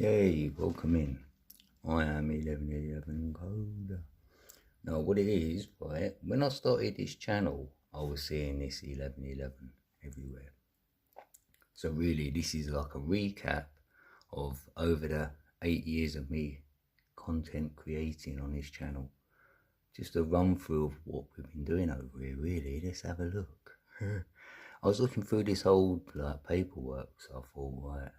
Yay, welcome in. I am 1111 Code. Now, what it is, right, when I started this channel, I was seeing this 1111 everywhere. So really, this is like a recap of over the 8 years of me content creating on this channel. Just a run through of what we've been doing over here, really. Let's have a look. I was looking through this old paperwork, so I thought, right,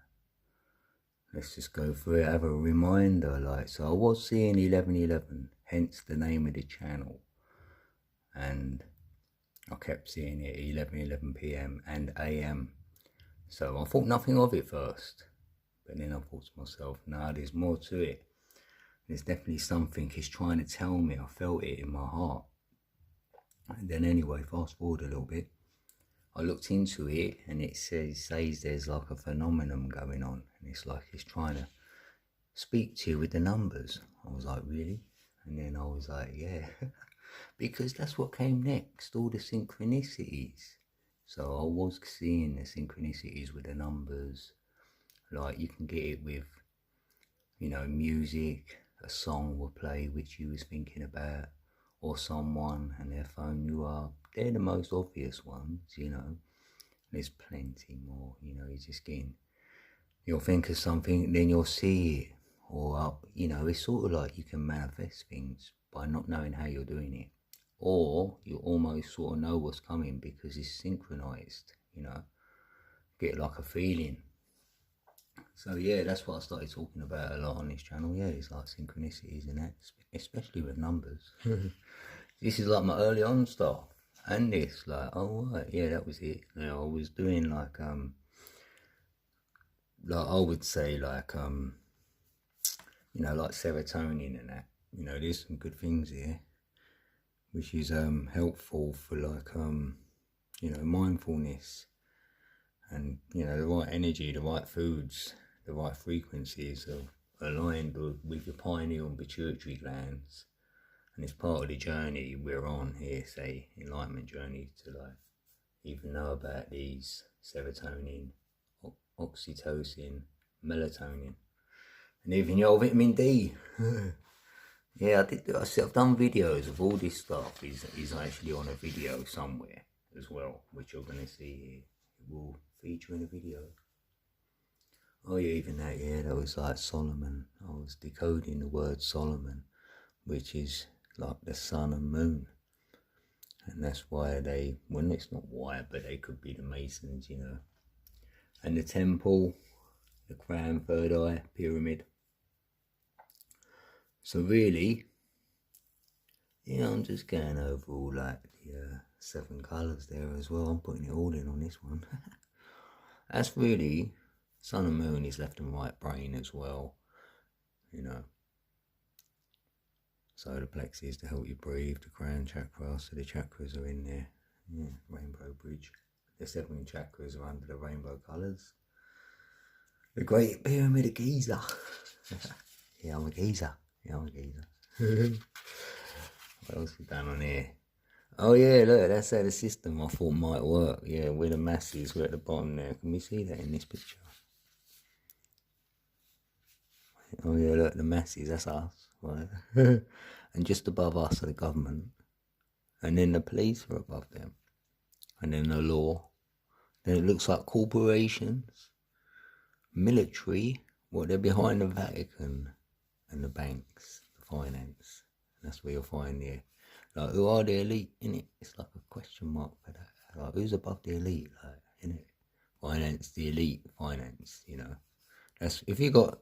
let's just go through it, have a reminder, so I was seeing 1111, hence the name of the channel, and I kept seeing it 11:11 p.m. and a.m. So I thought nothing of it first, but then I thought to myself, nah, there's more to it. There's definitely something it's trying to tell me. I felt it in my heart. And then anyway, fast forward a little bit, I looked into it, and it says there's like a phenomenon going on, and it's like it's trying to speak to you with the numbers. I was like, really? And then I was like, yeah, because that's what came next, all the synchronicities. So I was seeing the synchronicities with the numbers. Like you can get it with, music, a song will play which you was thinking about, or someone and they'll phone you up. They're the most obvious ones, There's plenty more, you're just getting, you'll think of something, then you'll see it. Or, it's sort of like you can manifest things by not knowing how you're doing it. Or you almost sort of know what's coming because it's synchronized, Get like a feeling. So yeah, that's what I started talking about a lot on this channel. Yeah, it's like synchronicities and that, especially with numbers. This is like my early on stuff. And this, oh right, yeah, that was it. I was doing like I would say like serotonin and that. There's some good things here, which is helpful for mindfulness and the right energy, the right foods, the right frequencies are aligned with your pineal and pituitary glands. And it's part of the journey we're on here, say enlightenment journey, to even know about these serotonin, oxytocin, melatonin, and even your vitamin D. Yeah, I've done videos of all this stuff. Is actually on a video somewhere as well, which you're going to see here. It will feature in a video. Oh yeah, even that, yeah, that was like Solomon. I was decoding the word Solomon, which is like the sun and moon. And that's why it's not why, but they could be the Masons, And the temple, the crown, third eye, pyramid. So really, I'm just going over all the 7 colours there as well. I'm putting it all in on this one. That's really, sun and moon is left and right brain as well, So the plexus to help you breathe, the crown chakra, so the chakras are in there. Yeah, rainbow bridge. The 7 chakras are under the rainbow colours. The Great Pyramid of Giza. Yeah, I'm a geezer. What else is done on here? Oh yeah, look, that's how the system I thought might work. Yeah, we're the masses, we're at the bottom there. Can we see that in this picture? Oh yeah, look, the masses, that's us, right? And just above us are the government. And then the police are above them. And then the law. Then it looks like corporations, military, they're behind the Vatican, and the banks, the finance. And that's where you'll find who are the elite, innit? It's like a question mark for that. Like, who's above the elite, innit? Finance, the elite, finance, That's, if you got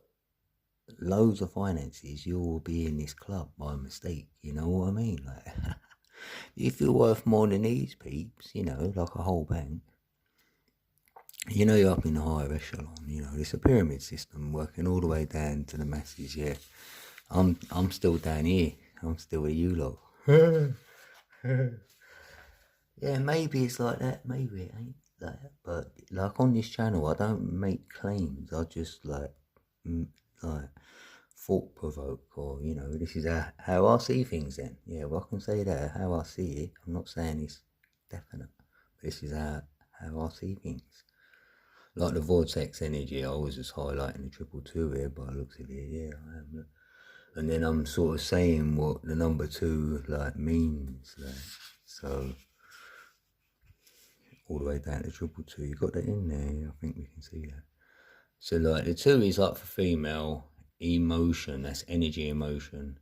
loads of finances, you will be in this club by mistake, you know what I mean? If you're worth more than these peeps, like a whole bank, you're up in the higher echelon, it's a pyramid system working all the way down to the masses, yeah. I'm still down here, I'm still a you lot. Yeah, maybe it's like that, maybe it ain't like that, but like on this channel, I don't make claims, I just thought provoke, or this is how I see things then. Yeah, well, I can say that, how I see it. I'm not saying it's definite, but this is how I see things. Like the vortex energy, I was just highlighting the 222 here by the looks of it. Yeah, I am. And then I'm sort of saying what the number 2 like means, like, so all the way down to 222. You got that in there? I think we can see that. So like the 2 is like for female emotion. That's energy, emotion,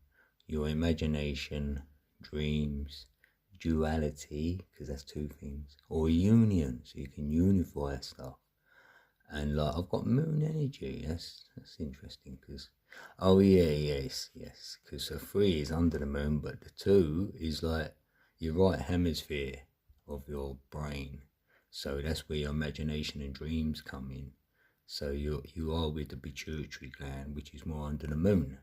your imagination, dreams, duality, because that's 2 things, or union, so you can unify stuff. And like I've got moon energy. That's interesting because, oh yeah, yes, because the 3 is under the moon, but the 2 is like your right hemisphere of your brain. So that's where your imagination and dreams come in. So you are with the pituitary gland, which is more under the moon.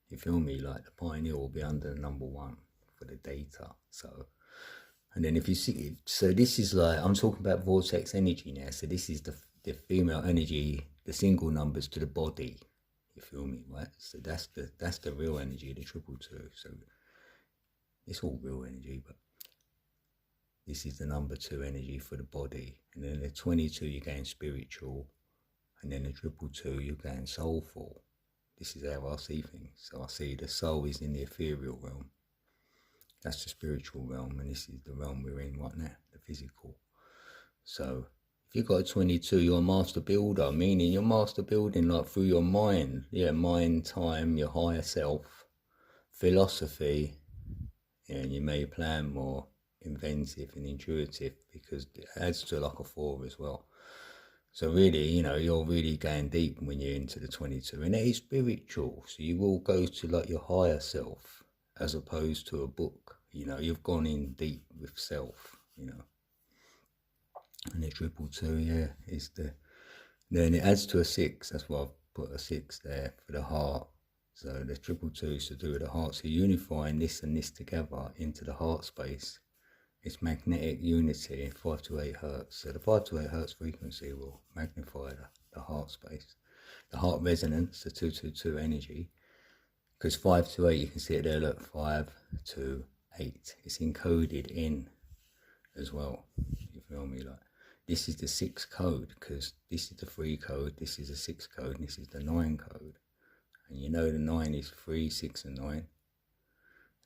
You feel me? Like the pineal will be under the number 1 for the data. So, and then if you see, so this is like, I'm talking about vortex energy now. So this is the female energy, the single numbers to the body. You feel me, right? So that's the real energy, the 222. So it's all real energy, but this is the number 2 energy for the body. And then the 22, you're going spiritual. And then the 222, you're going soulful. This is how I see things. So I see the soul is in the ethereal realm. That's the spiritual realm. And this is the realm we're in right now, the physical. So if you've got a 22, you're a master builder, meaning you're master building like through your mind. Yeah, mind, time, your higher self, philosophy. Yeah, and you may plan more inventive and intuitive because it adds to like a 4 as well. So really, you know, you're really going deep when you're into the 22. And it is spiritual. So you will go to like your higher self as opposed to a book. You know, you've gone in deep with self, you know. And the 222, yeah, is the, then it adds to a 6. That's why I've put a 6 there for the heart. So the 222 is to do with the heart. So unifying this and this together into the heart space. It's magnetic unity, 5 to 8 hertz. So the 5 to 8 hertz frequency will magnify the heart space. The heart resonance, the 222 energy. Because 5 to 8, you can see it there, look, 5 to 8. It's encoded in as well. You feel me? Like, this is the 6 code, because this is the 3 code, this is the 6 code, and this is the 9 code. And you know the 9 is 3, 6, and 9.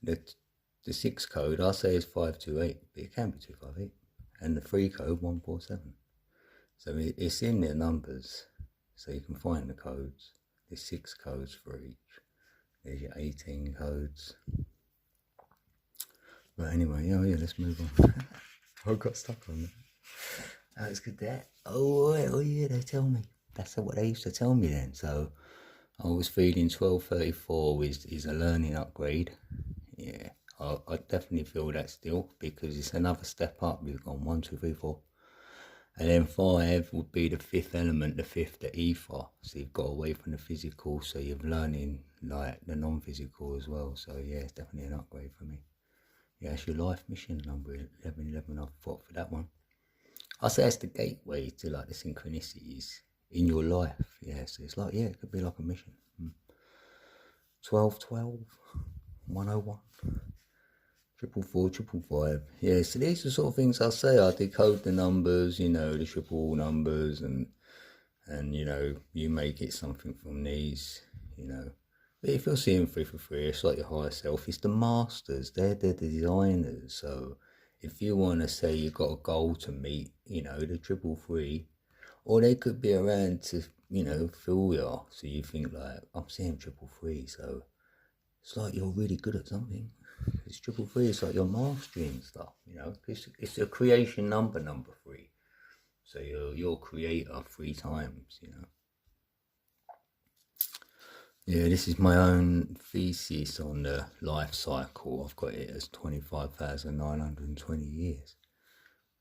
The 6 code, I say, is 528, but it can be 258. And the 3 code, 147. So it's in their numbers, so you can find the codes. There's 6 codes for each. There's your 18 codes. But anyway, oh yeah, let's move on. I got stuck on that. That's good, that. Oh yeah, they tell me. That's what they used to tell me then. So I was feeling 1234 is a learning upgrade. Yeah, I definitely feel that still, because it's another step up. We've gone 1, 2, 3, 4. And then 5 would be the 5th element, the 5th, the ether. So you've got away from the physical, so you're learning like the non-physical as well. So yeah, it's definitely an upgrade for me. Yeah, it's your life mission, number 1111. I've fought for that one. I say it's the gateway to like the synchronicities in your life. Yeah, so it's like, yeah, it could be like a mission. 1212, 101, 444, 555. Yeah, so these are the sort of things I say. I decode the numbers, you know, the triple numbers, and you know, you may get something from these, you know. But if you're seeing 333, it's like your higher self. It's the masters. They're the designers. So if you want to say you've got a goal to meet, you know, the 333, or they could be around to, you know, fool you. So you think like, I'm seeing 333, so it's like you're really good at something. It's 333. It's like you're mastering stuff, you know. It's a creation number 3. So you're creator 3 times, you know. Yeah, this is my own thesis on the life cycle. I've got it as 25,920 years.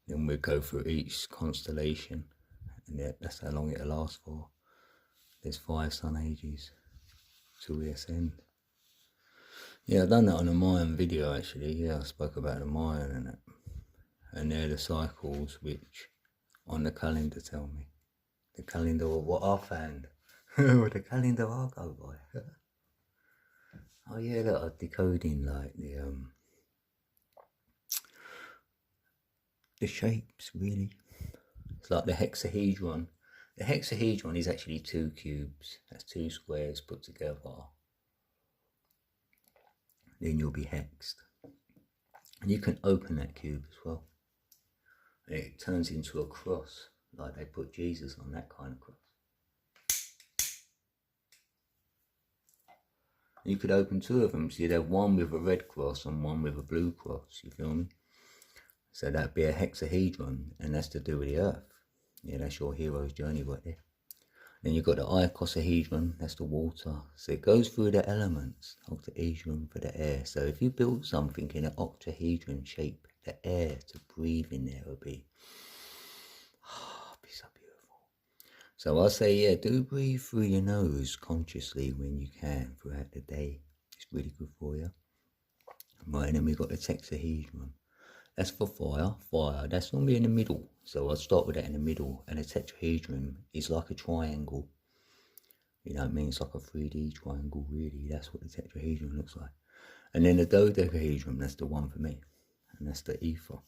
Then we go through each constellation, and that's how long it'll last for. There's 5 sun ages till we ascend. Yeah, I've done that on a Mayan video actually. Yeah, I spoke about the Mayan and that. And they're the cycles which on the calendar tell me. The calendar of what I found. The calendar I go by. Oh yeah, look, I'm decoding like the shapes really. It's like the hexahedron. The hexahedron is actually 2 cubes. That's 2 squares put together. Then you'll be hexed. And you can open that cube as well. And it turns into a cross, like they put Jesus on, that kind of cross. You could open 2 of them, so you'd have one with a red cross and one with a blue cross, you feel me? So that'd be a hexahedron, and that's to do with the earth. Yeah, that's your hero's journey right there. Then you've got the icosahedron, that's the water. So it goes through the elements. Octahedron for the air. So if you build something in an octahedron shape, the air to breathe in there would be, be so beautiful. So I say, yeah, do breathe through your nose consciously when you can throughout the day. It's really good for you. Right, and then we've got the tetrahedron. That's for fire. Fire, that's normally in the middle. So I'll start with that in the middle. And the tetrahedron is like a triangle. You know what I mean? It's like a 3D triangle, really. That's what the tetrahedron looks like. And then the dodecahedron, that's the one for me. And that's the ether.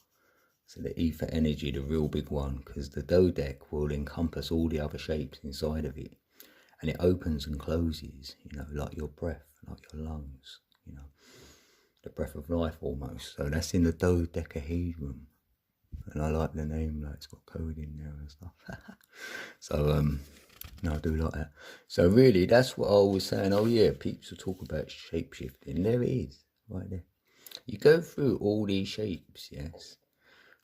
So the ether energy, the real big one. Because the dodec will encompass all the other shapes inside of it. And it opens and closes, you know, like your breath, like your lungs, you know. The breath of life almost. So that's in the dodecahedron. And I like the name, like it's got code in there and stuff. So no, I do like that. So really that's what I was saying. Oh yeah, peeps will talk about shape shifting. There it is, right there. You go through all these shapes, yes.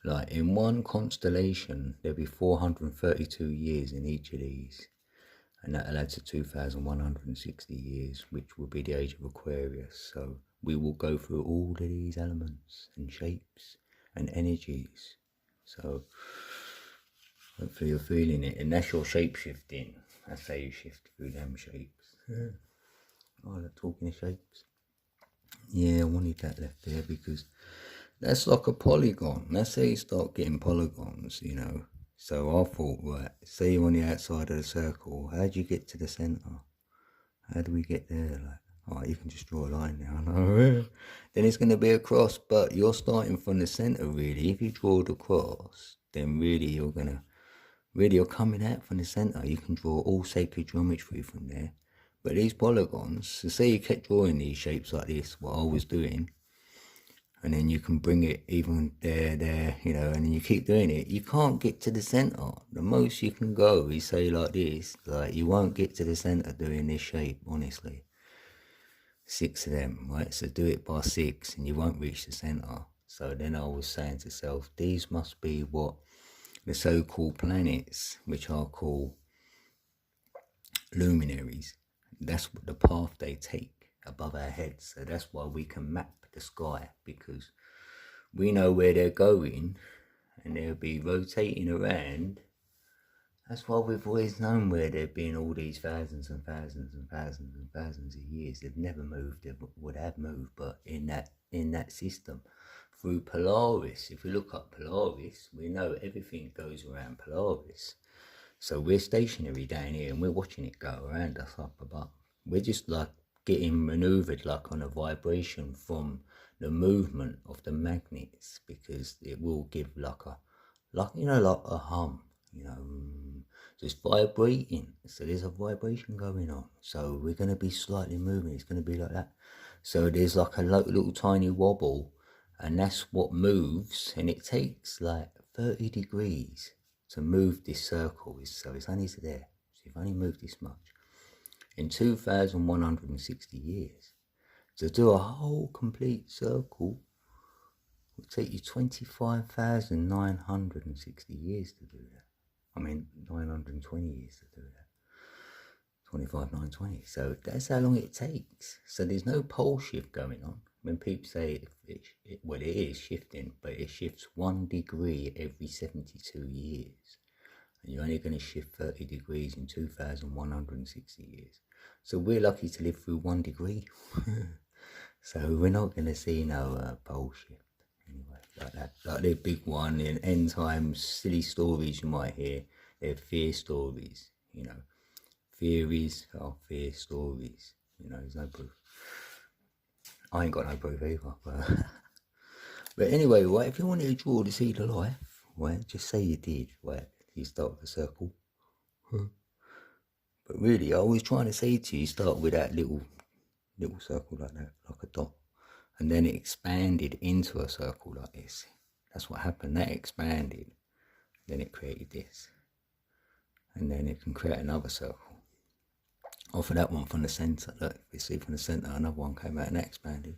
Like in one constellation there'll be 432 years in each of these. And that'll add to 2,160 years, which will be the age of Aquarius. So we will go through all of these elements and shapes and energies. So hopefully you're feeling it. And that's your shape shifting. That's how you shift through them shapes. Yeah. Oh, they're talking of shapes. Yeah, I wanted that left there because that's like a polygon. That's how you start getting polygons, you know. So I thought, right, say you're on the outside of the circle, how do you get to the centre? How do we get there? Like, oh, you can just draw a line now. Then it's going to be a cross, but you're starting from the centre, really. If you draw the cross, then really you're coming out from the centre. You can draw all sacred geometry from there. But these polygons, so say you kept drawing these shapes like this, what I was doing, and then you can bring it even there, you know, and then you keep doing it. You can't get to the centre. The most you can go is say like this, like you won't get to the centre doing this shape, honestly. 6 of them, right? So do it by 6 and you won't reach the centre. So then I was saying to self, these must be what the so-called planets, which are called luminaries. That's what the path they take above our heads. So that's why we can map the sky, because we know where they're going and they'll be rotating around. That's why we've always known where they've been all these thousands and thousands and thousands and thousands of years. They've never moved. They would have moved, but in that system through Polaris. If we look up Polaris, we know everything goes around Polaris. So we're stationary down here and we're watching it go around us up above. We're just like getting maneuvered like on a vibration from the movement of the magnets, because it will give like a hum, you know, just vibrating. So there's a vibration going on. So we're going to be slightly moving. It's going to be like that. So there's like a little tiny wobble, and that's what moves, and it takes like 30 degrees to move this circle. So it's only there. So you've only moved this much in 2,160 years. To do a whole complete circle would take you 25,960 years to do that. I mean, 920 years to do that. 25,920. So that's how long it takes. So there's no pole shift going on. When people say it is shifting, but it shifts 1 degree every 72 years. And you're only going to shift 30 degrees in 2,160 years. So we're lucky to live through 1 degree. So we're not going to see no pole shift. Anyway, like that. Like the big one in end times, silly stories you might hear. They're fear stories, you know. Theories are fear stories. You know, there's no proof. I ain't got no proof either. But anyway, right, if you wanted to draw the seed of life, right, just say you did, right. You start with a circle. But really, I was trying to say to you, start with that little circle like that, like a dot. And then it expanded into a circle like this. That's what happened. That expanded. Then it created this. And then it can create another circle. Or for that one from the centre. Look, you see from the centre, another one came out and that expanded.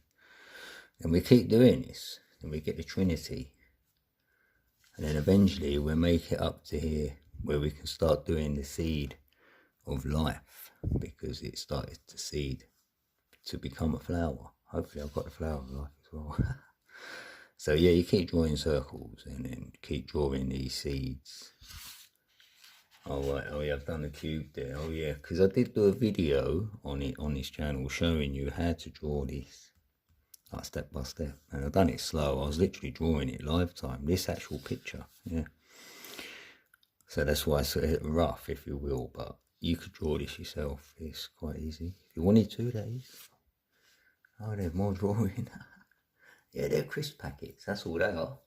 And we keep doing this. And we get the Trinity. And then eventually we'll make it up to here where we can start doing the seed of life, because it started to seed to become a flower. Hopefully I've got the flower of life as well. So yeah, you keep drawing circles and then keep drawing these seeds. Oh right, oh yeah, I've done the cube there. Oh yeah, because I did do a video on it on this channel showing you how to draw this, like step by step. And I've done it slow. I was literally drawing it live time, this actual picture, yeah. So that's why I sort of rough, if you will, but you could draw this yourself. It's quite easy. If you wanted to, that is. Oh, there's more drawing. Yeah, they're crisp packets. That's all they are.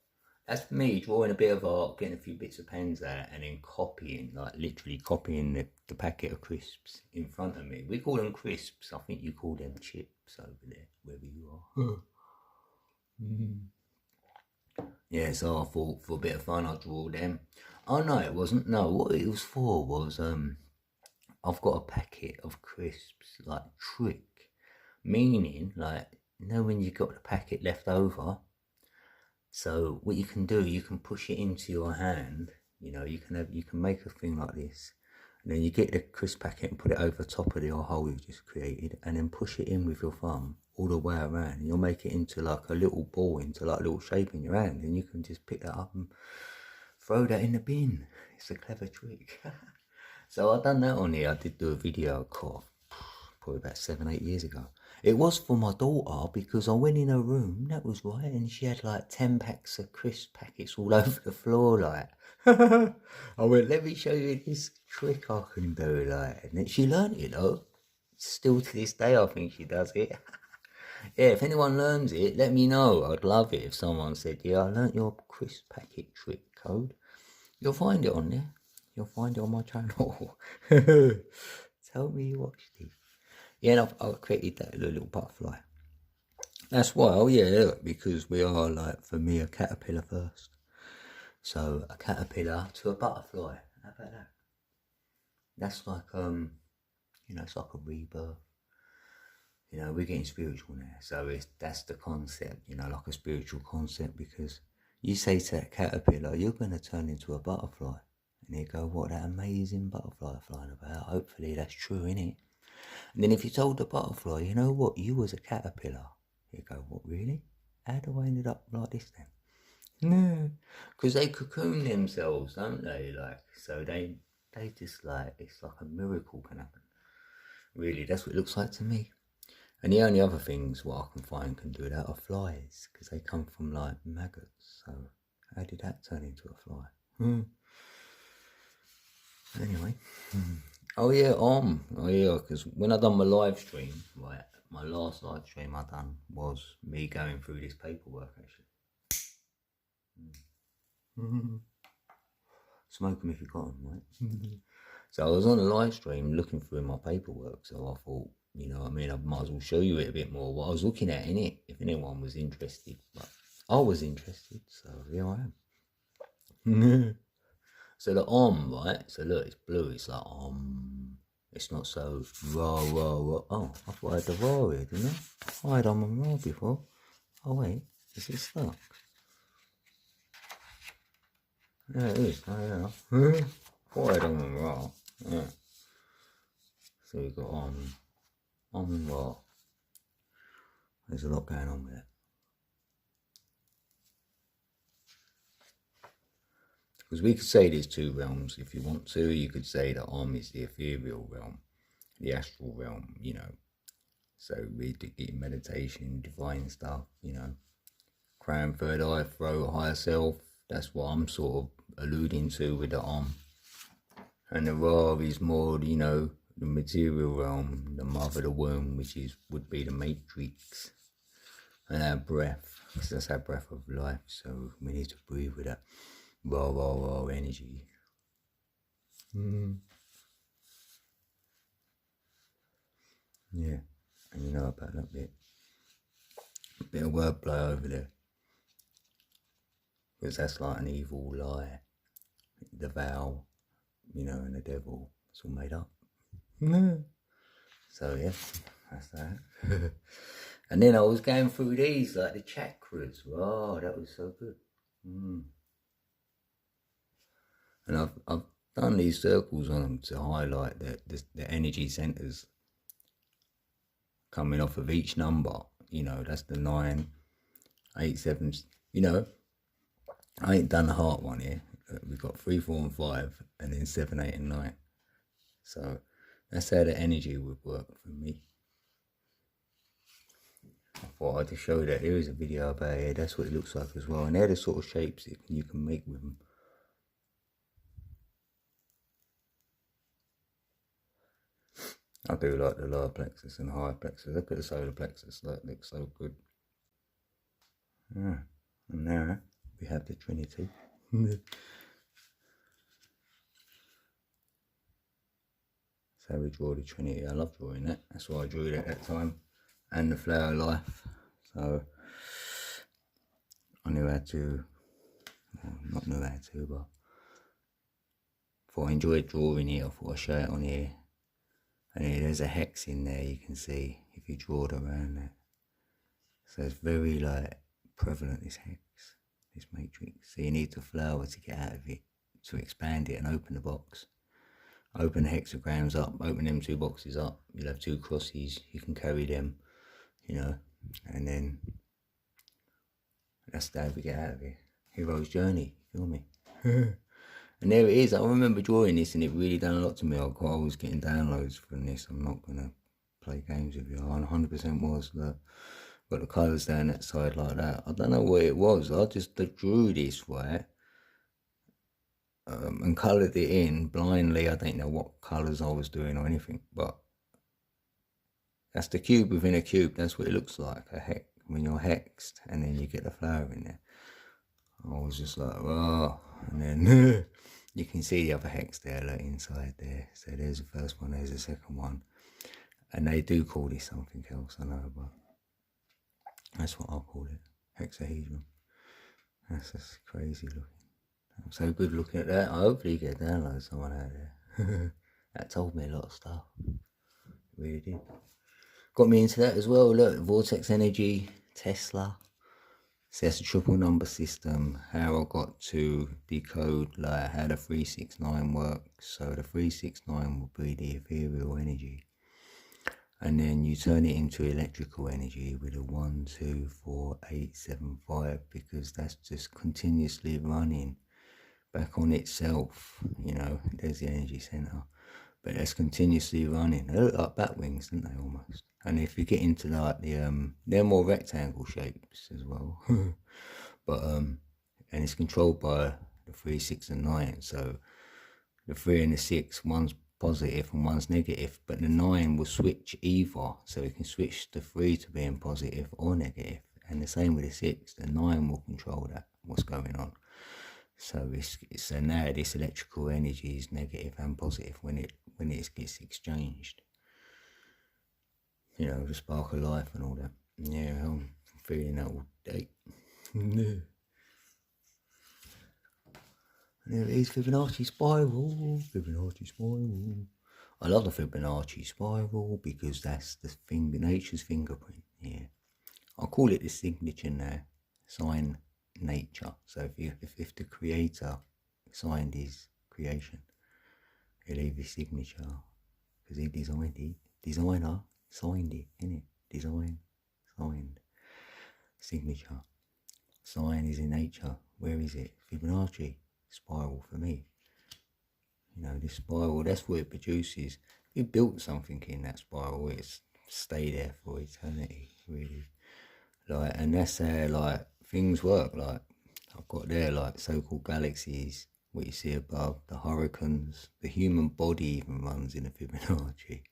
That's for me, drawing a bit of art, getting a few bits of pens out, and then copying, like literally copying the packet of crisps in front of me. We call them crisps. I think you call them chips over there, wherever you are. Yeah, so I thought for a bit of fun I'd draw them. Oh no, it wasn't. No, what it was for was I've got a packet of crisps, like trick, meaning like, you know when you got the packet left over, so what you can do, you can push it into your hand, you know, you can make a thing like this, and then you get the crisp packet and put it over top of the hole you just created, and then push it in with your thumb all the way around, and you'll make it into like a little ball, into like a little shape in your hand, and you can just pick that up and throw that in the bin. It's a clever trick. So I done that on here. I did do a video probably about 7-8 years ago. It was for my daughter because I went in her room, that was right, and she had like 10 packs of crisp packets all over the floor, like. I went, let me show you this trick I can do, like. And then she learned it though. Still to this day I think she does it. Yeah, if anyone learns it, let me know. I'd love it if someone said, yeah, I learnt your crisp packet trick code. You'll find it on there. You'll find it on my channel. Tell me you watched it. Yeah, and I've created that little butterfly. That's why, oh yeah, look, because we are like, for me, a caterpillar first. So a caterpillar to a butterfly. How about that? That's like, you know, it's like a rebirth. You know, we're getting spiritual now. So that's the concept, you know, like a spiritual concept, because you say to that caterpillar, you're going to turn into a butterfly. And they go, what, that amazing butterfly flying about? Hopefully that's true, innit? And then if you told the butterfly, you know what, you was a caterpillar. You go, what, really? How do I ended up like this then? No. Because they cocoon themselves, don't they? Like, so they just like, it's like a miracle can happen. Really, that's what it looks like to me. And the only other things what I can find can do that are flies, because they come from like maggots. So how did that turn into a fly? Anyway, oh yeah, because when I done my live stream, right, my last live stream I done was me going through this paperwork actually. Smoke them if you got them, right? So I was on a live stream looking through my paperwork, so I thought, you know what I mean, I might as well show you it a bit more, what I was looking at in it, if anyone was interested. But I was interested, so here I am. So the right, so look, it's blue, it's like it's not so raw. Oh, I thought I had the raw here, didn't I? I had and raw before. Oh wait, is it stuck? Yeah, it is, oh yeah. Thought I had and raw, yeah. So we've got and raw. There's a lot going on with it. Because we could say there's two realms if you want to. You could say that is the ethereal realm, the astral realm, you know. So we do get meditation, divine stuff, you know. Crown, third eye, throat, higher self. That's what I'm sort of alluding to with the And the Ra is more, you know, the material realm, the mother, the womb, which would be the matrix. And our breath, because that's our breath of life. So we need to breathe with that raw energy. Yeah, and you know about that bit. A bit of wordplay over there. Because that's like an evil lie. The vow, you know, and the devil. It's all made up. So yeah, that's that. And then I was going through these, like the chakras. Oh, that was so good. And I've done these circles on them to highlight the energy centers coming off of each number. You know, that's the 9, 8, 7. You know, I ain't done the heart one here. We've got 3, 4, and 5, and then 7, 8, and 9. So that's how the energy would work for me. I thought I'd just show you that there is a video about it. That's what it looks like as well. And they're the sort of shapes that you can make with them. I do like the lower plexus and higher plexus. Look at the solar plexus. That looks so good. Yeah. And now we have the Trinity. So we draw the Trinity. I love drawing that. That's why I drew it at that time. And the flower life. So I knew how to, well, not knew how to, but thought I enjoyed drawing it. I thought I'd show it on here. And there's a hex in there, you can see, if you draw it around that. So it's very like prevalent, this hex, this matrix. So you need the flower to get out of it, to expand it and open the box. Open the hexagrams up, open them 2 boxes up. You'll have 2 crosses, you can carry them, you know, and then that's how we get out of it. Hero's journey, feel me? And there it is. I remember drawing this and it really done a lot to me. I was getting downloads from this. I'm not going to play games with you. I 100% was. Got the colours down that side like that. I don't know what it was. I just drew this, right? And coloured it in blindly. I don't know what colours I was doing or anything. But that's the cube within a cube. That's what it looks like. When you're hexed and then you get the flower in there. I was just like, oh. And then you can see the other hex there, like inside there. So there's the first one, there's the second one. And they do call this something else, I know, but that's what I'll call it, hexahedron. That's just crazy looking. I'm so good looking at that. I hopefully get download someone out there. That told me a lot of stuff. It really did. Got me into that as well. Look, vortex energy, Tesla. So that's a triple number system, how I got to decode like how the 369 works. So the 369 will be the ethereal energy. And then you turn it into electrical energy with a 1, 2, 4, 8, 7, 5, because that's just continuously running back on itself, you know, there's the energy center. But that's continuously running. They look like bat wings, don't they, almost? And if you get into like the, they're more rectangle shapes as well. But, and it's controlled by the 3, 6, and 9. So the 3 and the 6, one's positive and one's negative. But the 9 will switch either. So it can switch the 3 to being positive or negative. And the same with the 6. The 9 will control that, what's going on. So so now this electrical energy is negative and positive when it gets exchanged. You know, the spark of life and all that. Yeah, I'm feeling that all day. There it is, Fibonacci spiral. Fibonacci spiral. I love the Fibonacci spiral because that's the thing, nature's fingerprint. Yeah, I'll call it the signature now. Sign nature. So if the creator signed his creation, he'll leave his signature because he designed it. Designer signed it, innit? Design, signed, signature. Sign is in nature. Where is it? Fibonacci spiral for me. You know, this spiral, that's what it produces. If you built something in that spiral, it's stay there for eternity, really. Like, and that's how like things work. Like I've got there like so-called galaxies, what you see above, the hurricanes, the human body even runs in a Fibonacci.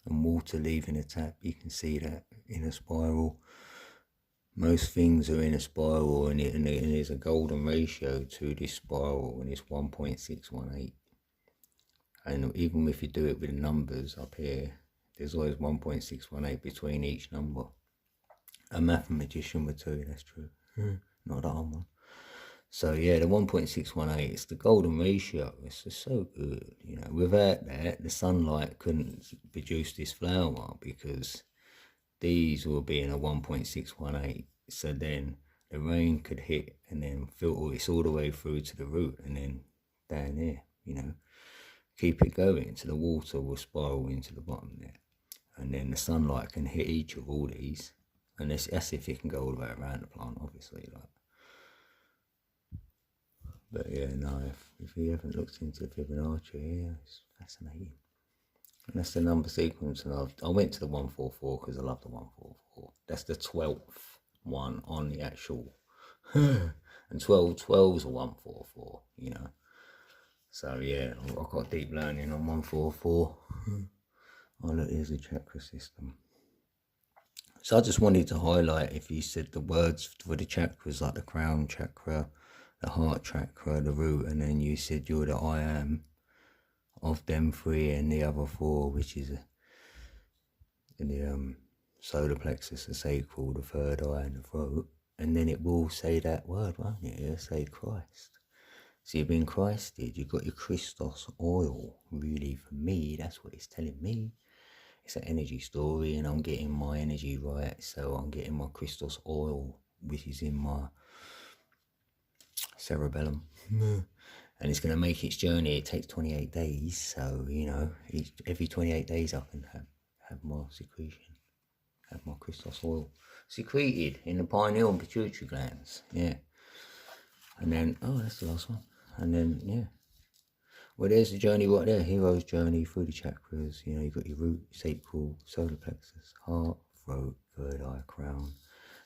And water leaving a tap, you can see that in a spiral. Most things are in a spiral, and there's a golden ratio to this spiral, and it's 1.618. And even if you do it with the numbers up here, there's always 1.618 between each number. A mathematician would tell you that's true. Not that I'm one. So yeah, the 1.618 is the golden ratio. It's just so good, you know. Without that, the sunlight couldn't produce this flower because these will be in a 1.618. So then the rain could hit and then filter this all the way through to the root and then down there, you know. Keep it going so the water will spiral into the bottom there. And then the sunlight can hit each of all these. And that's if it can go all the way around the plant, obviously. Like. But yeah, no, if you haven't looked into Fibonacci, yeah, it's fascinating. And that's the number sequence. And I went to the 144 because I love the 144. That's the 12th one on the actual. And 12's a 144, you know. So yeah, I've got deep learning on 144. Oh look, here's the chakra system. So I just wanted to highlight, if you said the words for the chakras, like the crown chakra, the heart chakra, the root, and then you said you're the I am of them three and the other four, which is in the solar plexus, the sacral, the third eye, and the throat. And then it will say that word, won't it? It'll say Christ. So you've been Christed, you've got your Christos oil. Really, for me, that's what it's telling me. It's an energy story, and I'm getting my energy right. So I'm getting my Christos oil, which is in my cerebellum. And it's going to make its journey. It takes 28 days. So, you know, every 28 days I can have my secretion, have my Christos oil secreted in the pineal and pituitary glands. Yeah. And then, oh, that's the last one. And then, yeah. Well, there's the journey right there. Hero's journey through the chakras. You know, you've got your root, sacral, solar plexus, heart, throat, third eye, crown.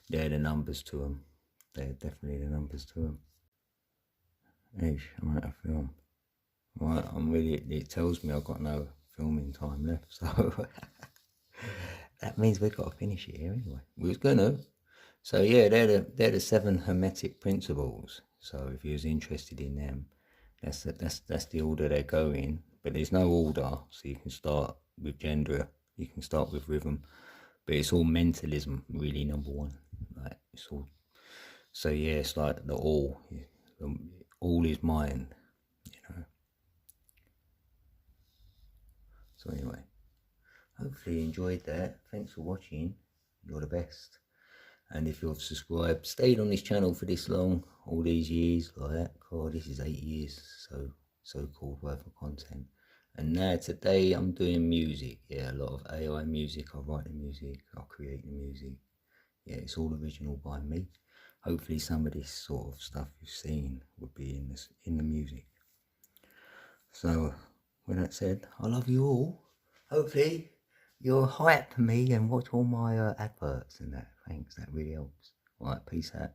They're the numbers to them. They're definitely the numbers to them. I'm out of film. Right, it tells me I've got no filming time left. So that means we've got to finish it here anyway. We was going to. So yeah, they're the 7 hermetic principles. So if you was interested in them, that's the order they go in. But there's no order, so you can start with gender, you can start with rhythm, but it's all mentalism, really, number one. Like it's all. So yeah, it's like the all is mine, you know. So anyway, hopefully you enjoyed that. Thanks for watching. You're the best. And if you've subscribed, stayed on this channel for this long, all these years, like that, God, this is 8 years, so-called worth of content. And now today I'm doing music, yeah, a lot of AI music. I write the music, I create the music. Yeah, it's all original by me. Hopefully some of this sort of stuff you've seen would be in the music. So, with that said, I love you all. Hopefully you'll hype me and watch all my adverts and that. Thanks, that really helps. Alright, peace out.